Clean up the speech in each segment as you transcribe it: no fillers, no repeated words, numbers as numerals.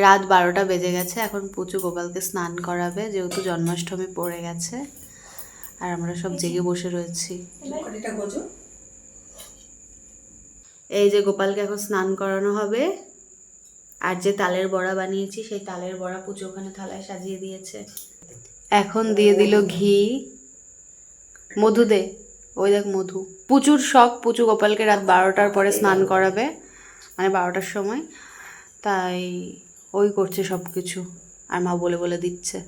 রাত 12টা বেজে গেছে। এখন পুচু গোপালকে স্নান করাবে, যেহেতু জন্মাষ্টমী পড়ে গেছে। আর আমরা সব জেগে বসে রয়েছি। এই যে গোপালকে এখন স্নান করানো হবে। আর যে তালের বড়া বানিয়েছি সেই তালের বড়া পুচু ওখানে থালায় সাজিয়ে দিয়েছে। এখন দিয়ে দিল ঘি। মধু দে, ওই দেখ মধু। পুচুর শখ, পুচু গোপালকে রাত 12টার পরে স্নান করাবে, মানে 12টার সময়। তাই ওই করছে সব কিছু, আর মা বলে বলে দিচ্ছে।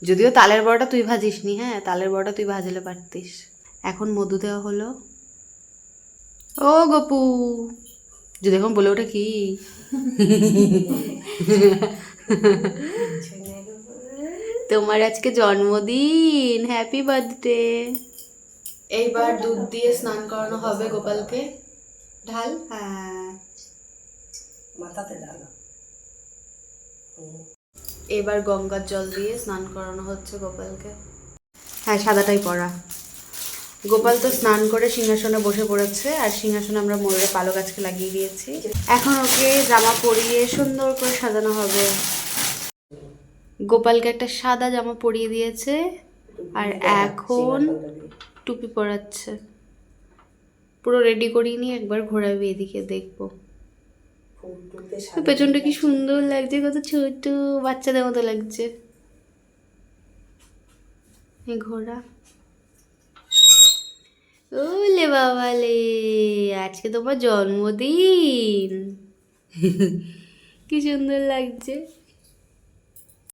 যদিও তালের বড়াটা তুই ভাজিস নি, হ্যাঁ তালের বড়াটা তুই ভাজলে পারতিস। এখন মধু দেওয়া হলো। ও গপু, যদি এখন বলে ওটা কি তোমার আজকে জন্মদিন, হ্যাপি বার্থডে। এইবার দুধ দিয়ে স্নান করানো হবে গোপালকে। ঢাল, হ্যাঁ মাথাতে ঢালো। এবার গঙ্গার জল দিয়ে স্নান করানো হচ্ছে গোপালকে। হ্যাঁ সাদাটাই পরা। গোপাল তো স্নান করে সিংহাসনে বসে পড়েছে, আর সিংহাসনে আমরা ময়ূরের পালক গাছকে লাগিয়ে দিয়েছি। এখন ওকে জামা পরিয়ে সুন্দর করে সাজানো হবে। গোপালকে একটা সাদা জামা পরিয়ে দিয়েছে, আর এখন টুপি পরাচ্ছে। পুরো রেডি করিয়ে নিয়ে একবার ঘোরাবি, এদিকে দেখবো। পেছনটা কি সুন্দর লাগছে, কত ছোট বাচ্চাদের মতো লাগছে। ঘোরা। ওলে বাবালে, আজকে তোমার জন্মদিন, কি সুন্দর লাগছে।